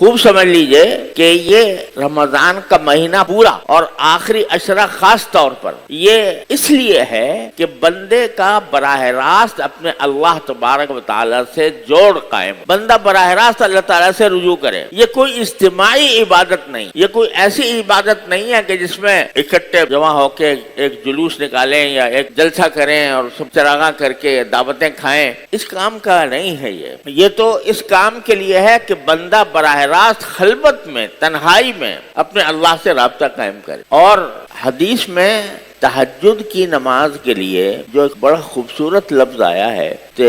خوب سمجھ لیجئے کہ یہ رمضان کا مہینہ پورا اور آخری عشرہ خاص طور پر یہ اس لیے ہے کہ بندے کا براہ راست اپنے اللہ تبارک و تعالیٰ سے جوڑ قائم، بندہ براہ راست اللہ تعالیٰ سے رجوع کرے۔ یہ کوئی اجتماعی عبادت نہیں، یہ کوئی ایسی عبادت نہیں ہے کہ جس میں اکٹھے جمع ہو کے ایک جلوس نکالیں یا ایک جلسہ کریں اور سب چراغاں کر کے دعوتیں کھائیں۔ اس کام کا نہیں ہے یہ تو اس کام کے لیے ہے کہ بندہ براہ راست خلوت میں، تنہائی میں اپنے اللہ سے رابطہ قائم کرے۔ اور حدیث میں تہجد کی نماز کے لیے جو ایک بڑا خوبصورت لفظ آیا ہے کہ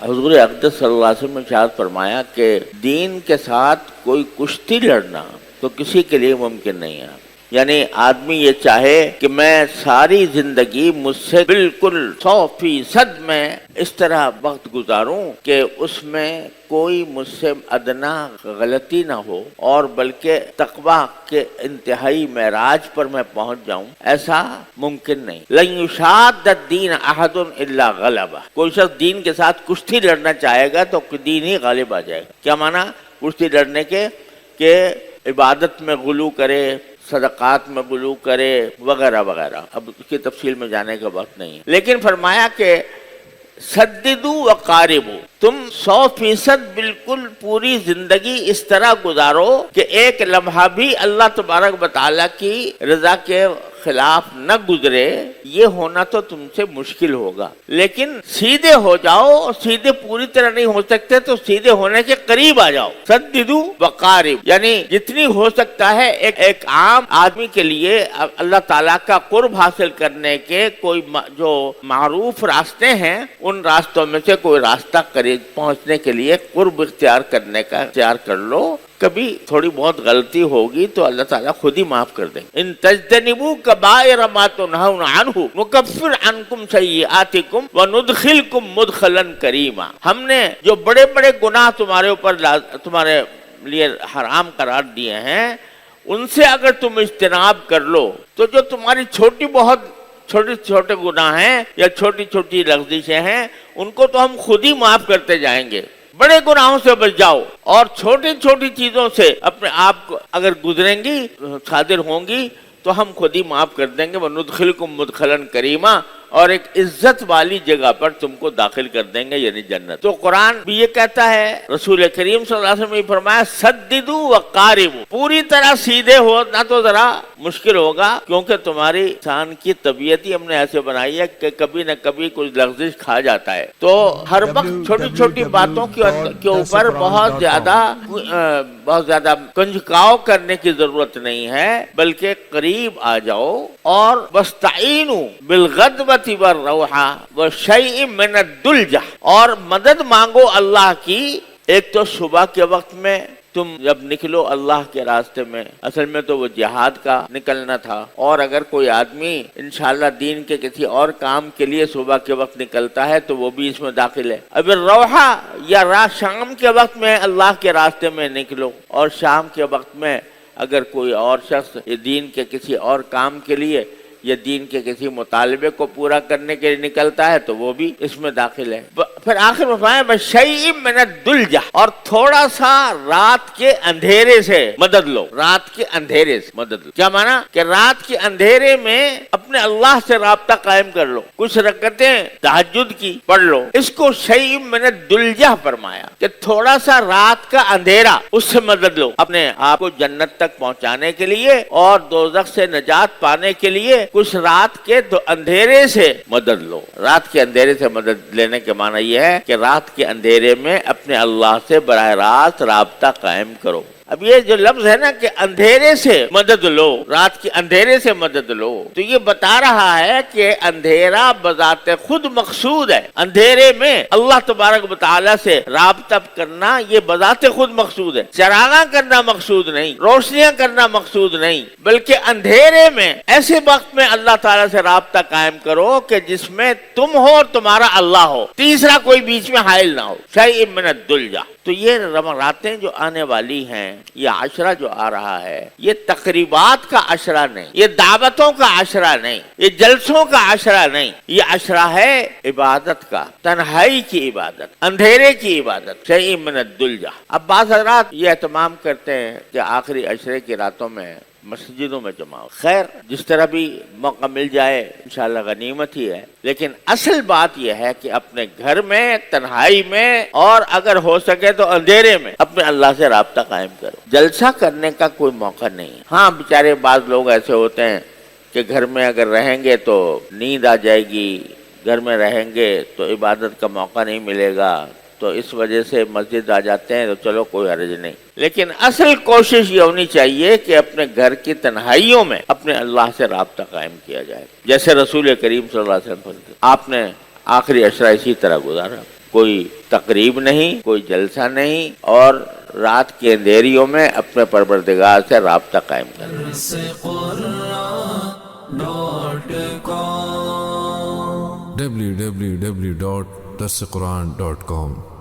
حضور اقدس صلی اللہ علیہ وسلم نے ارشاد فرمایا کہ دین کے ساتھ کوئی کشتی لڑنا تو کسی کے لیے ممکن نہیں ہے۔ یعنی آدمی یہ چاہے کہ میں ساری زندگی مجھ سے بالکل 100% میں اس طرح وقت گزاروں کہ اس میں کوئی مجھ سے ادنا غلطی نہ ہو اور بلکہ تقویٰ کے انتہائی معراج پر میں پہنچ جاؤں، ایسا ممکن نہیں۔ لن یشاد الدین احد الا غلبہ، کوئی شخص دین کے ساتھ کشتی لڑنا چاہے گا تو دین ہی غالب آ جائے گا۔ کیا معنی کشتی لڑنے کے؟ کہ عبادت میں غلو کرے، صدقات میں غلو کرے وغیرہ وغیرہ، اب اس کی تفصیل میں جانے کا وقت نہیں ہے، لیکن فرمایا کہ سددو وقاربو، تم 100% بالکل پوری زندگی اس طرح گزارو کہ ایک لمحہ بھی اللہ تبارک و تعالیٰ کی رضا کے خلاف نہ گزرے۔ یہ ہونا تو تم سے مشکل ہوگا، لیکن سیدھے ہو جاؤ، سیدھے پوری طرح نہیں ہو سکتے تو سیدھے ہونے کے قریب آ جاؤ۔ سددو وقارب، یعنی جتنی ہو سکتا ہے ایک عام آدمی کے لیے اللہ تعالیٰ کا قرب حاصل کرنے کے کوئی جو معروف راستے ہیں ان راستوں میں سے کوئی راستہ قریب پہنچنے کے لیے قرب اختیار کرنے کا اختیار کر لو۔ کبھی تھوڑی بہت غلطی ہوگی تو اللہ تعالیٰ خود ہی معاف کر دیں۔ ان تجتنبوا کبائر ما تنہون عنہ نکفر عنکم سیئاتکم وندخلکم مدخلا کریما، ہم نے جو بڑے بڑے گناہ تمہارے اوپر تمہارے لیے حرام قرار دیے ہیں ان سے اگر تم اجتناب کر لو تو جو تمہاری چھوٹے گناہ ہیں یا چھوٹی چھوٹی لغزشیں ہیں ان کو تو ہم خود ہی معاف کرتے جائیں گے۔ بڑے گناہوں سے بچ جاؤ اور چھوٹی چھوٹی چیزوں سے اپنے آپ کو اگر گزریں گی، صادر ہوں گی تو ہم خود ہی معاف کر دیں گے۔ وَنُدْخِلْكُمْ مُدْخَلًا كَرِيمًا، اور ایک عزت والی جگہ پر تم کو داخل کر دیں گے، یعنی جنت۔ تو قرآن بھی یہ کہتا ہے، رسول کریم صلی اللہ علیہ وسلم نے فرمایا سددو وقاربو، پوری طرح سیدھے ہونا تو ذرا مشکل ہوگا کیونکہ تمہاری انسان کی طبیعت ہی ہم نے ایسے بنائی ہے کہ کبھی نہ کبھی کوئی لغزش کھا جاتا ہے، تو ہر وقت چھوٹی چھوٹی باتوں کے اوپر بہت زیادہ کنجکاؤ کرنے کی ضرورت نہیں ہے، بلکہ قریب آ جاؤ اور وَاسْتَعِينُوا بِالْغَدْوَةِ وَالرَّوْحَةِ وَشَيْءٍ مِّنَ الدُّلْجَةِ، اور مدد مانگو اللہ کی۔ ایک تو صبح کے وقت میں تم جب نکلو اللہ کے راستے میں، اصل میں تو وہ جہاد کا نکلنا تھا، اور اگر کوئی آدمی انشاءاللہ دین کے کسی اور کام کے لیے صبح کے وقت نکلتا ہے تو وہ بھی اس میں داخل ہے۔ اب روحہ یا رات شام کے وقت میں اللہ کے راستے میں نکلو، اور شام کے وقت میں اگر کوئی اور شخص دین کے کسی اور کام کے لیے یا دین کے کسی مطالبے کو پورا کرنے کے لیے نکلتا ہے تو وہ بھی اس میں داخل ہے۔ پھر آخر میں فرمایا بشیء من الدلجہ، اور تھوڑا سا رات کے اندھیرے سے مدد لو، رات کے اندھیرے سے مدد لو۔ کیا معنی؟ کہ رات کے اندھیرے میں اپنے اللہ سے رابطہ قائم کر لو، کچھ رکعتیں تہجد کی پڑھ لو، اس کو شیء من الدلجہ فرمایا کہ تھوڑا سا رات کا اندھیرا اس سے مدد لو اپنے آپ کو جنت تک پہنچانے کے لیے اور دوزخ سے نجات پانے کے لیے کچھ رات کے اندھیرے سے مدد لو۔ رات کے اندھیرے سے مدد لینے کے معنی یہ ہے کہ رات کے اندھیرے میں اپنے اللہ سے براہ راست رابطہ قائم کرو۔ اب یہ جو لفظ ہے نا کہ اندھیرے سے مدد لو، رات کے اندھیرے سے مدد لو، تو یہ بتا رہا ہے کہ اندھیرا بذات خود مقصود ہے۔ اندھیرے میں اللہ تبارک و تعالیٰ سے رابطہ کرنا یہ بذات خود مقصود ہے، چراغاں کرنا مقصود نہیں، روشنیاں کرنا مقصود نہیں، بلکہ اندھیرے میں ایسے وقت میں اللہ تعالیٰ سے رابطہ قائم کرو کہ جس میں تم ہو اور تمہارا اللہ ہو، تیسرا کوئی بیچ میں حائل نہ ہو، شیء من الدلجہ۔ تو یہ راتیں جو آنے والی ہیں، یہ عشرہ جو آ رہا ہے، یہ تقریبات کا عشرہ نہیں، یہ دعوتوں کا عشرہ نہیں، یہ جلسوں کا عشرہ نہیں، یہ عشرہ ہے عبادت کا، تنہائی کی عبادت، اندھیرے کی عبادت، شیء من الدلجہ۔ اب بعض حضرات یہ اہتمام کرتے ہیں کہ آخری عشرے کی راتوں میں مسجدوں میں جمع ہو۔ خیر، جس طرح بھی موقع مل جائے انشاءاللہ غنیمت ہی ہے، لیکن اصل بات یہ ہے کہ اپنے گھر میں، تنہائی میں، اور اگر ہو سکے تو اندھیرے میں اپنے اللہ سے رابطہ قائم کرو۔ جلسہ کرنے کا کوئی موقع نہیں ہے۔ ہاں بیچارے بعض لوگ ایسے ہوتے ہیں کہ گھر میں اگر رہیں گے تو نیند آ جائے گی، گھر میں رہیں گے تو عبادت کا موقع نہیں ملے گا، تو اس وجہ سے مسجد آ جاتے ہیں، تو چلو کوئی حرج نہیں، لیکن اصل کوشش یہ ہونی چاہیے کہ اپنے گھر کی تنہائیوں میں اپنے اللہ سے رابطہ قائم کیا جائے، جیسے رسول کریم صلی اللہ علیہ وسلم آپ نے آخری عشرہ اسی طرح گزارا، کوئی تقریب نہیں، کوئی جلسہ نہیں، اور رات کے اندھیریوں میں اپنے پروردگار سے رابطہ قائم کرنا۔ www.darsequran.com